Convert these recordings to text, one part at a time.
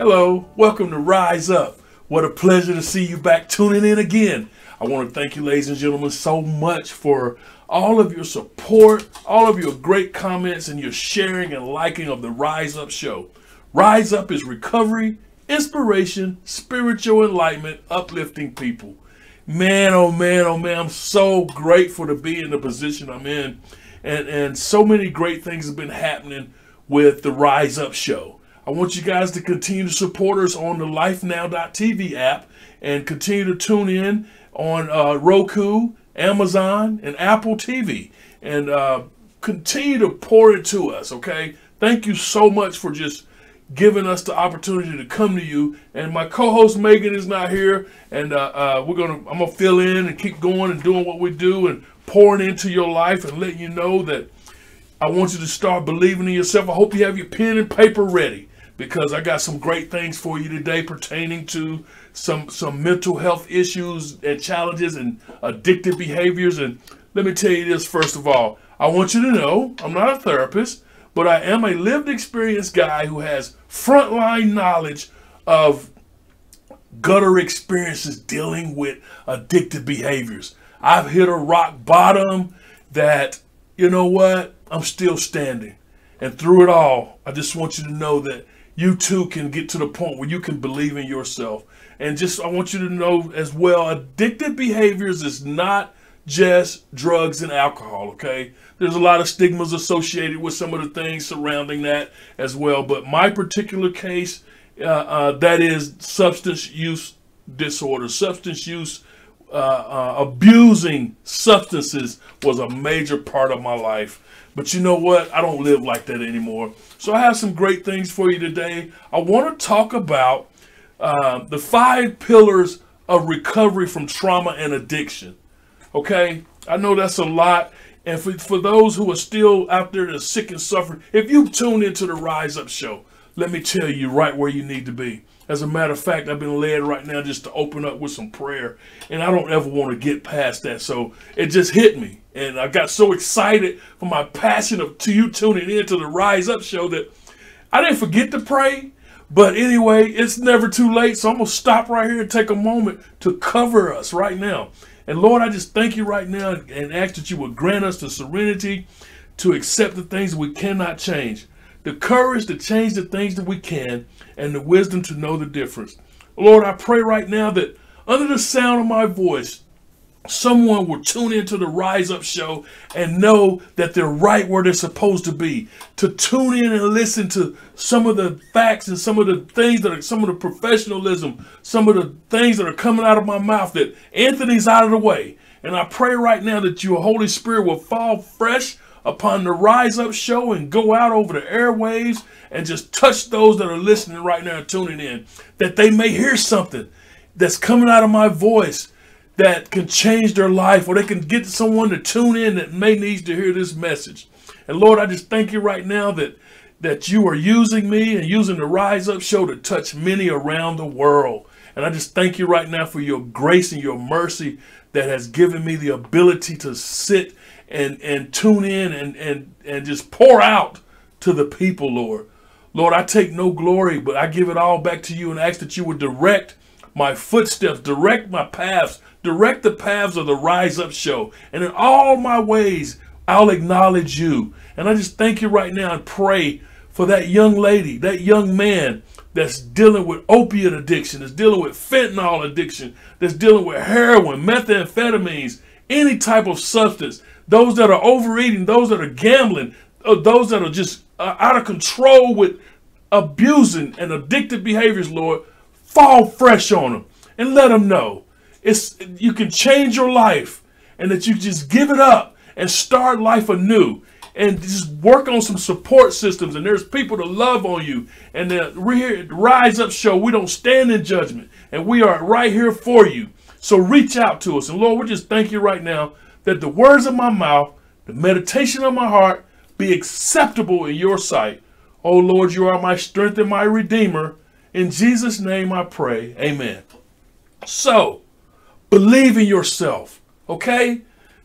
Hello, welcome to Rise Up. What a pleasure to see you back tuning in again. I want to thank you, ladies and gentlemen, so much for all of your support, all of your great comments, and your sharing and liking of the Rise Up show. Rise Up is recovery, inspiration, spiritual enlightenment, uplifting people. Man, oh man, oh man, I'm so grateful to be in the position I'm in. And so many great things have been happening with the Rise Up show. I want you guys to continue to support us on the lifenow.tv app and continue to tune in on Roku, Amazon, and Apple TV. And continue to pour into us, okay? Thank you so much for just giving us the opportunity to come to you. And my co-host Megan is not here, and I'm gonna fill in and keep going and doing what we do and pouring into your life and letting you know that I want you to start believing in yourself. I hope you have your pen and paper ready, because I got some great things for you today pertaining to some mental health issues and challenges and addictive behaviors. And let me tell you this, first of all, I want you to know I'm not a therapist, but I am a lived experience guy who has frontline knowledge of gutter experiences dealing with addictive behaviors. I've hit a rock bottom that, you know what, I'm still standing. And through it all, I just want you to know that you too can get to the point where you can believe in yourself. And I want you to know as well, addictive behaviors is not just drugs and alcohol, okay? There's a lot of stigmas associated with some of the things surrounding that as well. But my particular case, that is substance use disorder. Substance use, abusing substances was a major part of my life. But you know what? I don't live like that anymore. So I have some great things for you today. I want to talk about the 5 pillars of recovery from trauma and addiction. Okay? I know that's a lot. And for those who are still out there that are sick and suffering, if you've tuned into the Rise Up show, let me tell you right where you need to be. As a matter of fact, I've been led right now just to open up with some prayer. And I don't ever want to get past that. So it just hit me. And I got so excited for my passion to you tuning into the Rise Up show that I didn't forget to pray. But anyway, it's never too late. So I'm going to stop right here and take a moment to cover us right now. And Lord, I just thank you right now and ask that you would grant us the serenity to accept the things we cannot change, the courage to change the things that we can, and the wisdom to know the difference. Lord, I pray right now that under the sound of my voice, someone will tune into the Rise Up show and know that they're right where they're supposed to be. To tune in and listen to some of the facts and some of the things that are, some of the professionalism, some of the things that are coming out of my mouth, that Anthony's out of the way. And I pray right now that your Holy Spirit will fall fresh upon the Rise Up show and go out over the airwaves and just touch those that are listening right now and tuning in, that they may hear something that's coming out of my voice that can change their life, or they can get someone to tune in that may need to hear this message. And Lord, I just thank you right now that you are using me and using the Rise Up show to touch many around the world. And I just thank you right now for your grace and your mercy that has given me the ability to sit and tune in and just pour out to the people, Lord. Lord, I take no glory, but I give it all back to you and ask that you would direct my footsteps, direct my paths, direct the paths of the Rise Up show. And in all my ways, I'll acknowledge you. And I just thank you right now and pray for that young lady, that young man that's dealing with opiate addiction, that's dealing with fentanyl addiction, that's dealing with heroin, methamphetamines, any type of substance, those that are overeating, those that are gambling, those that are just out of control with abusing and addictive behaviors, Lord, fall fresh on them and let them know you can change your life, and that you just give it up and start life anew and just work on some support systems. And there's people to love on you. And we're here at the Rise Up show. We don't stand in judgment, and we are right here for you. So reach out to us. And Lord, we just thank you right now that the words of my mouth, the meditation of my heart be acceptable in your sight. Oh Lord, you are my strength and my redeemer. In Jesus' name I pray. Amen. So, believe in yourself, okay?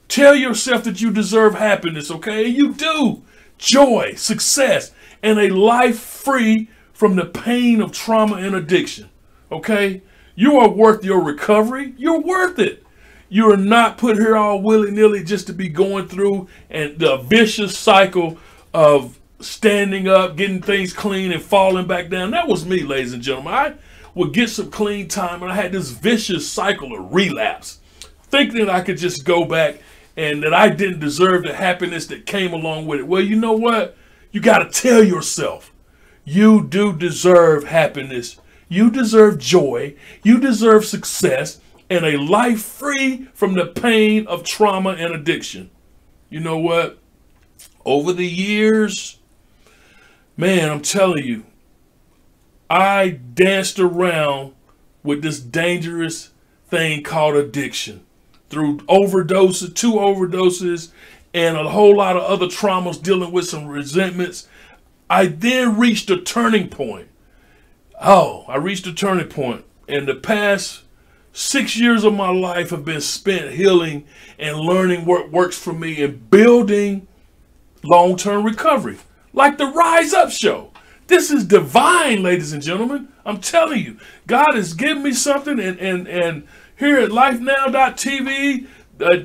Tell yourself that you deserve happiness, okay? And you do. Joy, success, and a life free from the pain of trauma and addiction. Okay? You are worth your recovery. You're worth it. You are not put here all willy-nilly just to be going through and the vicious cycle of standing up, getting things clean, and falling back down. That was me, ladies and gentlemen. I would get some clean time, and I had this vicious cycle of relapse, thinking that I could just go back and that I didn't deserve the happiness that came along with it. Well, you know what? You got to tell yourself, you do deserve happiness. You deserve joy. You deserve success and a life free from the pain of trauma and addiction. You know what? Over the years, man, I'm telling you, I danced around with this dangerous thing called addiction through overdoses, 2 overdoses, and a whole lot of other traumas, dealing with some resentments. I then reached a turning point. I reached a turning point. And the past 6 years of my life have been spent healing and learning what works for me and building long-term recovery. Like the Rise Up show. This is divine, ladies and gentlemen. I'm telling you, God has given me something, and here at LifeNow.tv,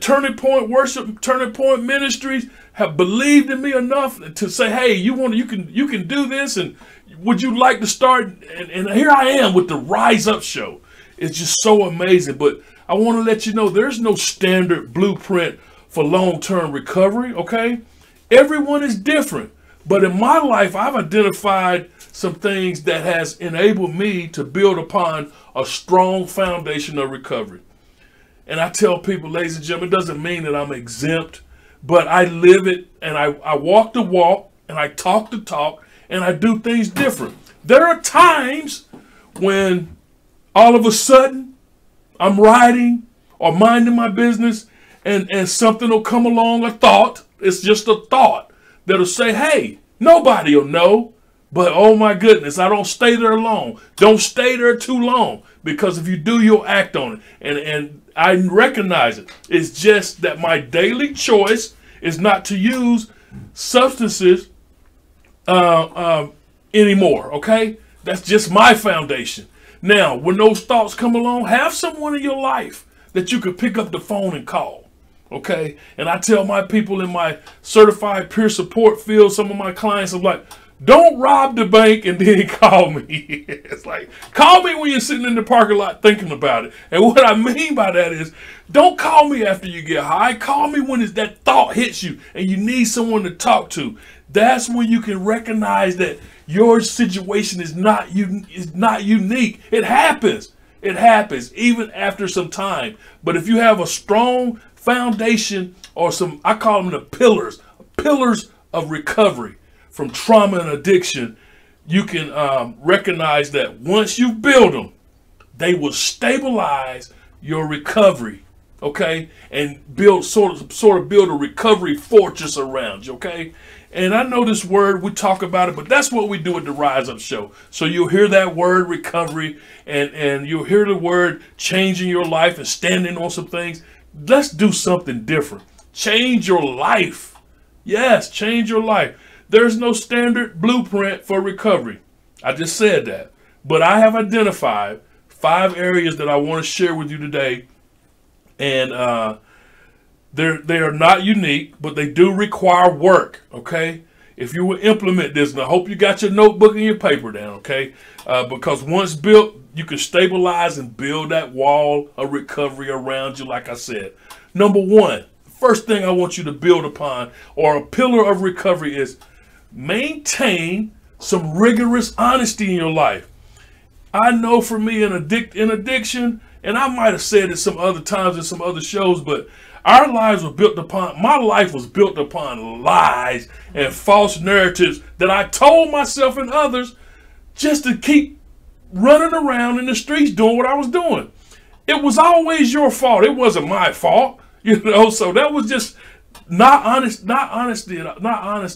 Turning Point Worship, Turning Point Ministries have believed in me enough to say, hey, you can do this, and would you like to start? And here I am with the Rise Up show. It's just so amazing. But I want to let you know there's no standard blueprint for long-term recovery, okay? Everyone is different. But in my life, I've identified some things that has enabled me to build upon a strong foundation of recovery. And I tell people, ladies and gentlemen, it doesn't mean that I'm exempt, but I live it, and I walk the walk, and I talk the talk, and I do things different. There are times when all of a sudden I'm riding or minding my business, and something will come along, a thought. It's just a thought that'll say, hey, nobody will know, but oh my goodness, I don't stay there long. Don't stay there too long, because if you do, you'll act on it. And I recognize it. It's just that my daily choice is not to use substances anymore, okay? That's just my foundation. Now, when those thoughts come along, have someone in your life that you could pick up the phone and call. Okay, and I tell my people in my certified peer support field, some of my clients, I'm like, don't rob the bank and then call me. It's like, call me when you're sitting in the parking lot thinking about it. And what I mean by that is, don't call me after you get high. Call me when that thought hits you and you need someone to talk to. That's when you can recognize that your situation is not unique. It happens. It happens even after some time. But if you have a strong foundation, or I call them the pillars of recovery from trauma and addiction, you can recognize that once you build them, they will stabilize your recovery, okay, and sort of build a recovery fortress around you, okay. And I know this word, we talk about it, but that's what we do at the Rise Up show. So you'll hear that word recovery, and you'll hear the word changing your life and standing on some things. Let's do something different. Change your life. Yes, change your life. There's no standard blueprint for recovery. I just said that. But I have identified 5 areas that I want to share with you today. And they are not unique, but they do require work, okay? If you will implement this, and I hope you got your notebook and your paper down, okay? Because once built, you can stabilize and build that wall of recovery around you, like I said. Number 1, first thing I want you to build upon, or a pillar of recovery, is maintain some rigorous honesty in your life. I know for me in addiction, and I might have said it some other times in some other shows, but our lives were built upon, my life was built upon lies and false narratives that I told myself and others just to keep running around in the streets doing what I was doing. It was always your fault. It wasn't my fault, so that was just not honest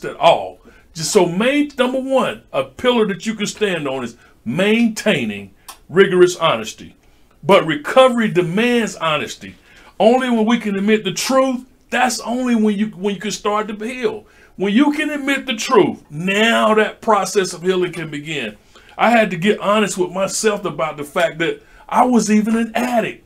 at all. Just so number 1, a pillar that you can stand on is maintaining rigorous honesty. But recovery demands honesty. Only when we can admit the truth, that's only when you can start to heal. When you can admit the truth, now that process of healing can begin. I had to get honest with myself about the fact that I was even an addict.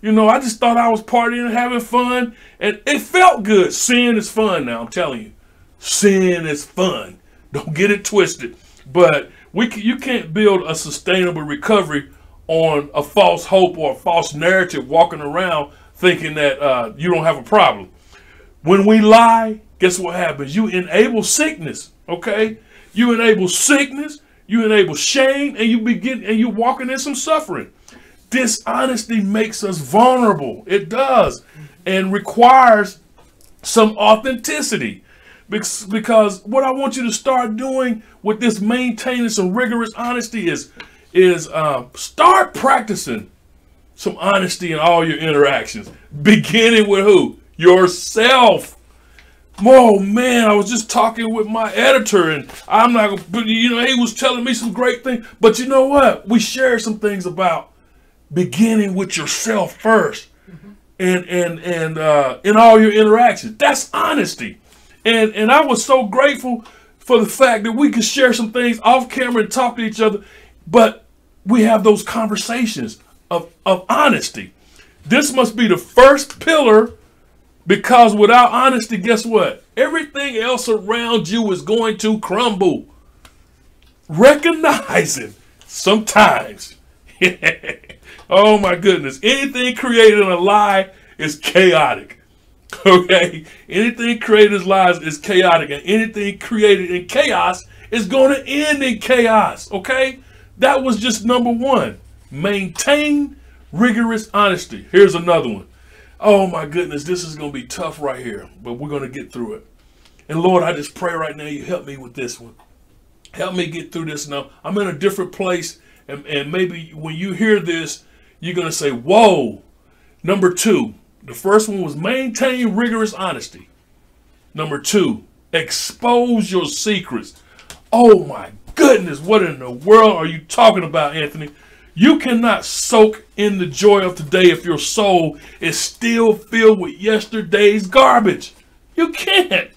You know, I just thought I was partying and having fun, and it felt good. Sin is fun now, I'm telling you. Sin is fun. Don't get it twisted. But you can't build a sustainable recovery on a false hope or a false narrative walking around thinking that you don't have a problem. When we lie, guess what happens? You enable sickness, okay? You enable sickness, you enable shame, and you're walking in some suffering. Dishonesty makes us vulnerable. It does, and requires some authenticity. Because what I want you to start doing with this maintaining some rigorous honesty is start practicing some honesty in all your interactions. Beginning with who? Yourself. Oh man, I was just talking with my editor, and I'm not gonna, you know, he was telling me some great things. But you know what? We shared some things about beginning with yourself first, and in all your interactions. That's honesty. And I was so grateful for the fact that we could share some things off camera and talk to each other, but we have those conversations of honesty. This must be the first pillar, because without honesty, guess what? Everything else around you is going to crumble. Recognizing sometimes, oh my goodness, anything created in a lie is chaotic. Okay, anything created as lies is chaotic, and anything created in chaos is going to end in chaos. Okay, that was just number one. Maintain rigorous honesty. Here's another one. Oh my goodness, this is going to be tough right here, but we're going to get through it. And Lord, I just pray right now you help me with this one. Help me get through this now. I'm in a different place, and maybe when you hear this, you're going to say, whoa. Number two. The first one was maintain rigorous honesty. Number two, expose your secrets. Oh my goodness, what in the world are you talking about, Anthony? You cannot soak in the joy of today if your soul is still filled with yesterday's garbage. You can't.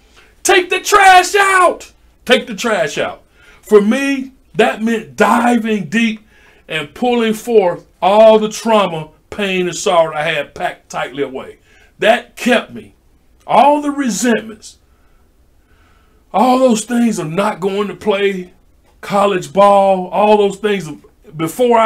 Take the trash out. Take the trash out. For me, that meant diving deep and pulling forth all the trauma, pain, and sorrow I had packed tightly away. That kept me. All the resentments, all those things of not going to play college ball, all those things before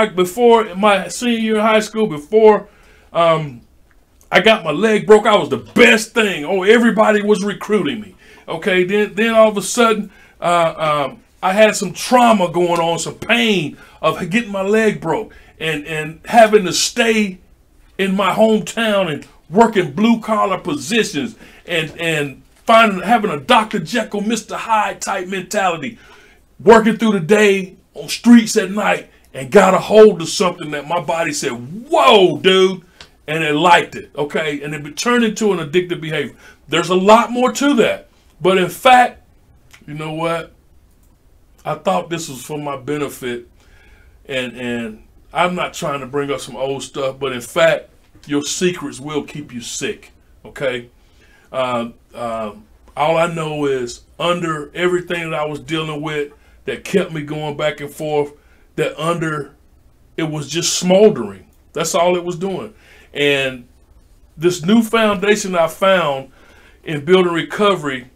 my senior year in high school, before I got my leg broke, I was the best thing. Oh, everybody was recruiting me. Okay, then all of a sudden I had some trauma going on, some pain of getting my leg broke. And having to stay in my hometown and working blue collar positions and having a Dr. Jekyll, Mr. Hyde type mentality, working through the day on streets at night, and got a hold of something that my body said, whoa, dude, and it liked it, okay? And it turned into an addictive behavior. There's a lot more to that. But in fact, you know what? I thought this was for my benefit, and I'm not trying to bring up some old stuff, but in fact, your secrets will keep you sick, okay? All I know is under everything that I was dealing with that kept me going back and forth, it was just smoldering. That's all it was doing. And this new foundation I found in building recovery,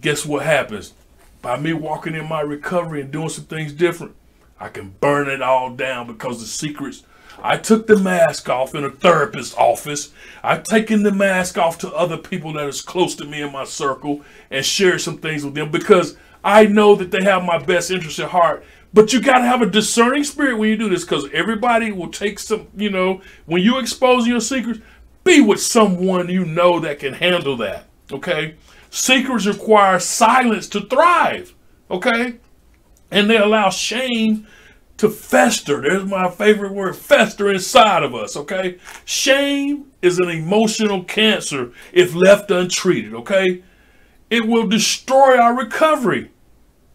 guess what happens? By me walking in my recovery and doing some things different, I can burn it all down, because the secrets, I took the mask off in a therapist's office. I've taken the mask off to other people that is close to me in my circle and shared some things with them, because I know that they have my best interest at heart. But you got to have a discerning spirit when you do this, because everybody will take some, you know, when you expose your secrets, be with someone you know that can handle that, okay? Secrets require silence to thrive, okay? And they allow shame to fester. There's my favorite word, fester inside of us, okay? Shame is an emotional cancer if left untreated, okay? It will destroy our recovery,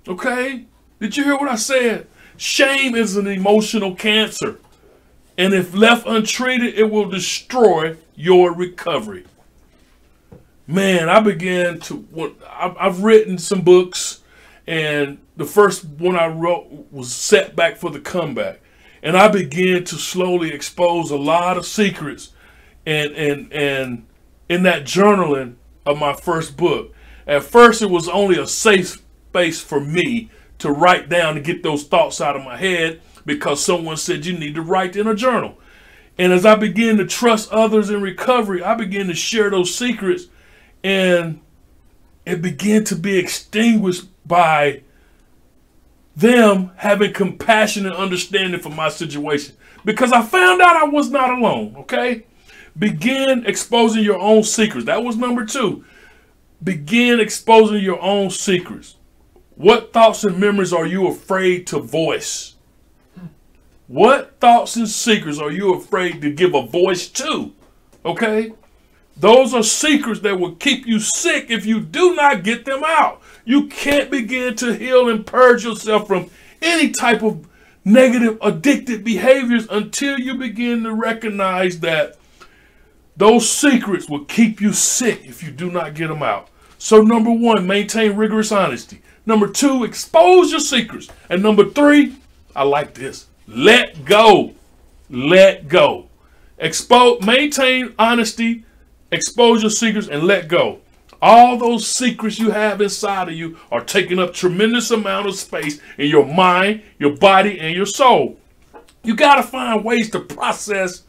okay? Did you hear what I said? Shame is an emotional cancer. And if left untreated, it will destroy your recovery. Man, I've written some books, and the first one I wrote was Setback for the Comeback. And I began to slowly expose a lot of secrets and in that journaling of my first book. At first, it was only a safe space for me to write down and get those thoughts out of my head because someone said you need to write in a journal. And as I began to trust others in recovery, I began to share those secrets, and it began to be extinguished by them having compassion and understanding for my situation, because I found out I was not alone. Okay. Begin exposing your own secrets. That was number 2. Begin exposing your own secrets. What thoughts and memories are you afraid to voice? What thoughts and secrets are you afraid to give a voice to? Okay. Those are secrets that will keep you sick if you do not get them out. You can't begin to heal and purge yourself from any type of negative, addictive behaviors until you begin to recognize that those secrets will keep you sick if you do not get them out. So number 1, maintain rigorous honesty. Number 2, expose your secrets. And number 3, I like this, let go. Let go. Maintain honesty, expose your secrets, and let go. All those secrets you have inside of you are taking up tremendous amount of space in your mind, your body, and your soul. You got to find ways to process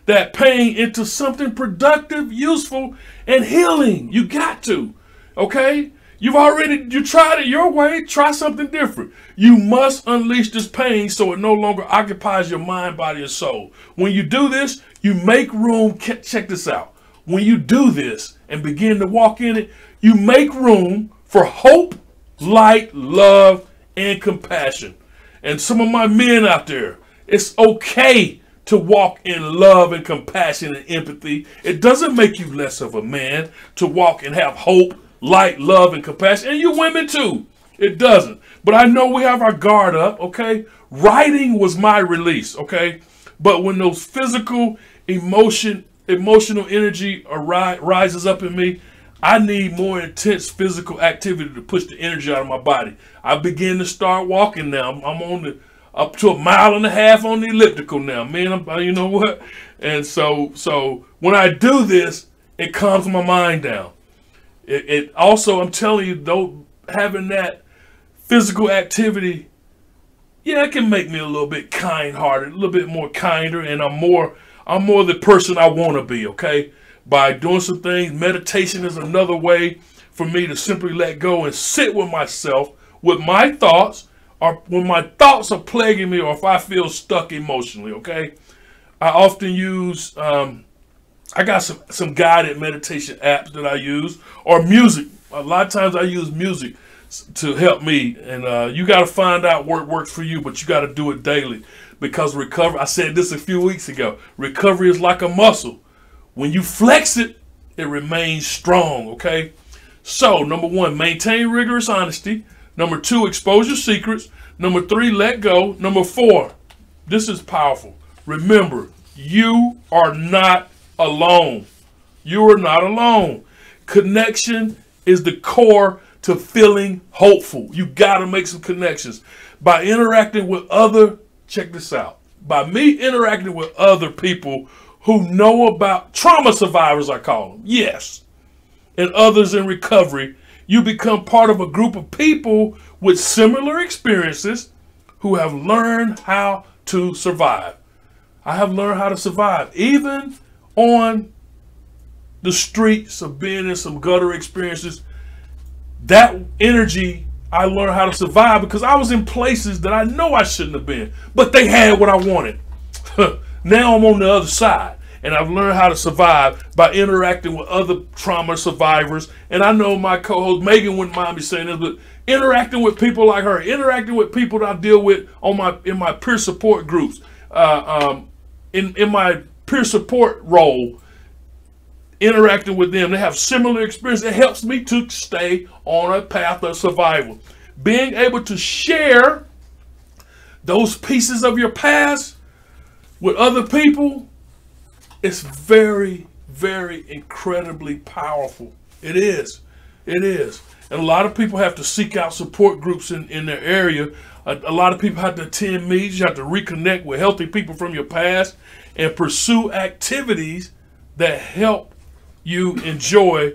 that pain into something productive, useful, and healing. You got to. Okay? You tried it your way. Try something different. You must unleash this pain so it no longer occupies your mind, body, and soul. When you do this, you make room. Check this out. When you do this and begin to walk in it, you make room for hope, light, love, and compassion. And some of my men out there, it's okay to walk in love and compassion and empathy. It doesn't make you less of a man to walk and have hope, light, love, and compassion. And you women too. It doesn't. But I know we have our guard up, okay? Writing was my release, okay? But when those physical, emotional energy rises up in me, I need more intense physical activity to push the energy out of my body. I begin to start walking now. I'm on up to 1.5 miles on the elliptical now, man. You know what? And so when I do this, it calms my mind down. It also, I'm telling you, though, having that physical activity, yeah, it can make me a little bit kind-hearted, a little bit more kinder, and I'm more the person I want to be, okay? By doing some things. Meditation is another way for me to simply let go and sit with myself, with my thoughts, or when my thoughts are plaguing me, or if I feel stuck emotionally, okay? I often use, I got some guided meditation apps that I use, or music. A lot of times I use music to help me, and you got to find out what works for you, but you got to do it daily, because recovery, I said this a few weeks ago, recovery is like a muscle. When you flex it, it remains strong, okay? So, number 1, maintain rigorous honesty. Number 2, expose your secrets. Number 3, let go. Number 4, this is powerful. Remember, you are not alone. You are not alone. Connection is the core to feeling hopeful. You got to make some connections. By interacting with check this out. By me interacting with other people who know about trauma survivors, I call them. Yes. And others in recovery, you become part of a group of people with similar experiences who have learned how to survive. I have learned how to survive, even on the streets of being in some gutter experiences. That energy, I learned how to survive because I was in places that I know I shouldn't have been, but they had what I wanted. Now I'm on the other side, and I've learned how to survive by interacting with other trauma survivors. And I know my co-host Megan wouldn't mind me saying this, but interacting with people like her, interacting with people that I deal with in my peer support groups, in my peer support role, interacting with them, they have similar experience. It helps me to stay on a path of survival. Being able to share those pieces of your past with other people is very, very incredibly powerful. It is. It is. And a lot of people have to seek out support groups in their area. A lot of people have to attend meetings. You have to reconnect with healthy people from your past and pursue activities that help you enjoy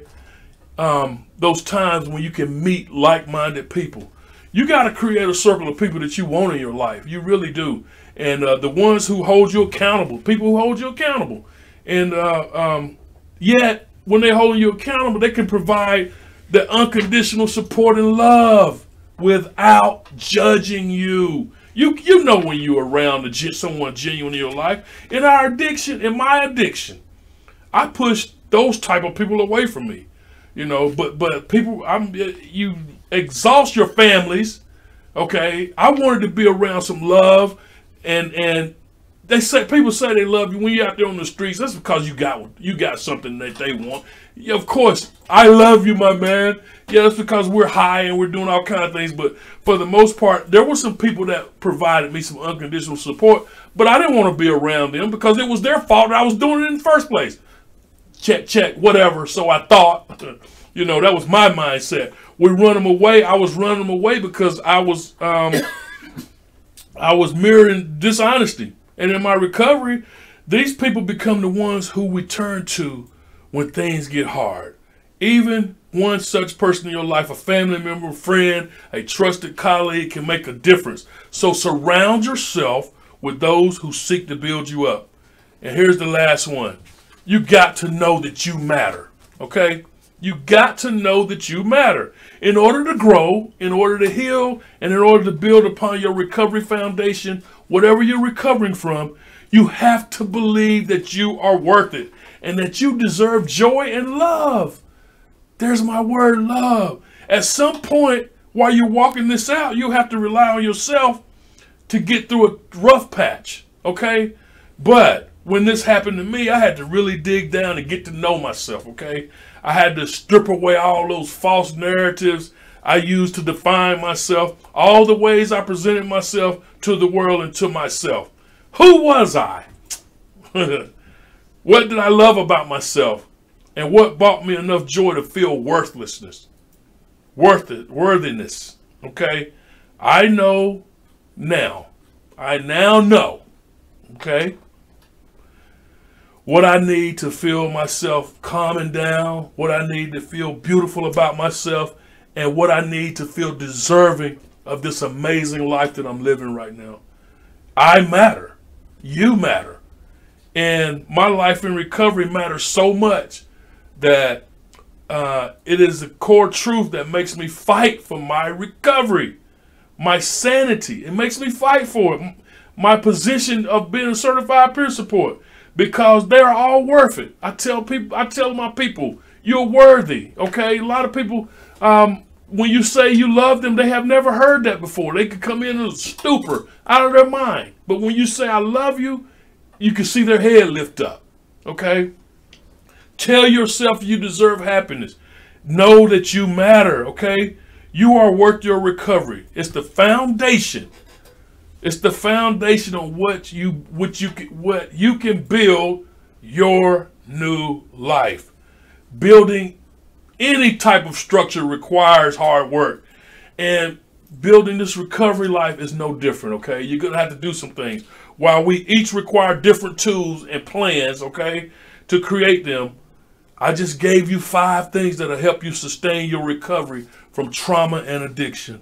those times when you can meet like-minded people. You got to create a circle of people that you want in your life. You really do. And the ones who hold you accountable, people who hold you accountable. And yet, when they're holding you accountable, they can provide the unconditional support and love without judging you. You know when you're around someone genuine in your life. In my addiction, I push those type of people away from me. You know, but people, you exhaust your families. Okay, I wanted to be around some love, and people say they love you when you're out there on the streets. That's because you got something that they want. Yeah, of course, I love you, my man. Yeah, that's because we're high and we're doing all kinds of things. But for the most part, there were some people that provided me some unconditional support, but I didn't want to be around them because it was their fault that I was doing it in the first place. Check, whatever. So I thought, you know, that was my mindset. We run them away. I was running them away because I was mirroring dishonesty. And in my recovery, these people become the ones who we turn to when things get hard. Even one such person in your life, a family member, a friend, a trusted colleague, can make a difference. So surround yourself with those who seek to build you up. And here's the last one. You got to know that you matter, okay? You got to know that you matter. In order to grow, in order to heal, and in order to build upon your recovery foundation, whatever you're recovering from, you have to believe that you are worth it and that you deserve joy and love. There's my word, love. At some point, while you're walking this out, you have to rely on yourself to get through a rough patch, okay? But when this happened to me, I had to really dig down and get to know myself, okay? I had to strip away all those false narratives I used to define myself, all the ways I presented myself to the world and to myself. Who was I? What did I love about myself? And what brought me enough joy to feel worthlessness? Worthiness, okay? I know now. I now know, okay, what I need to feel myself calming down, what I need to feel beautiful about myself, and what I need to feel deserving of this amazing life that I'm living right now. I matter. You matter. And my life in recovery matters so much that it is a core truth that makes me fight for my recovery, my sanity. It makes me fight for it. My position of being a certified peer support, because they're all worth it. I tell my people, you're worthy. Okay, a lot of people, when you say you love them, they have never heard that before. They could come in a stupor, out of their mind. But when you say I love you, you can see their head lift up. Okay, tell yourself you deserve happiness. Know that you matter. Okay, you are worth your recovery. It's the foundation. It's the foundation on what you can build your new life. Building any type of structure requires hard work, and building this recovery life is no different. Okay, you're gonna have to do some things. While we each require different tools and plans, okay, to create them, I just gave you 5 things that'll help you sustain your recovery from trauma and addiction.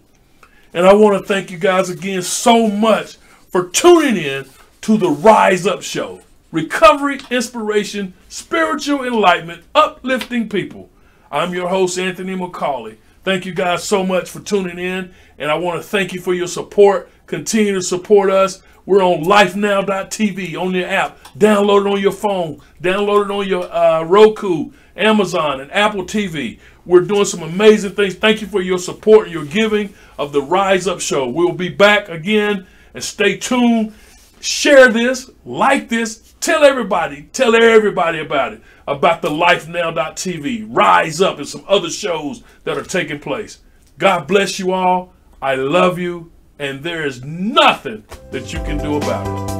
And I want to thank you guys again so much for tuning in to the Rise Up Show. Recovery, inspiration, spiritual enlightenment, uplifting people. I'm your host, Anthony McCauley. Thank you guys so much for tuning in. And I want to thank you for your support. Continue to support us. We're on lifenow.tv on your app. Download it on your phone. Download it on your Roku, Amazon, and Apple TV. We're doing some amazing things. Thank you for your support and your giving of the Rise Up Show. We'll be back again, and stay tuned. Share this, like this, tell everybody about it, about the lifenow.tv, Rise Up, and some other shows that are taking place. God bless you all. I love you, and there is nothing that you can do about it.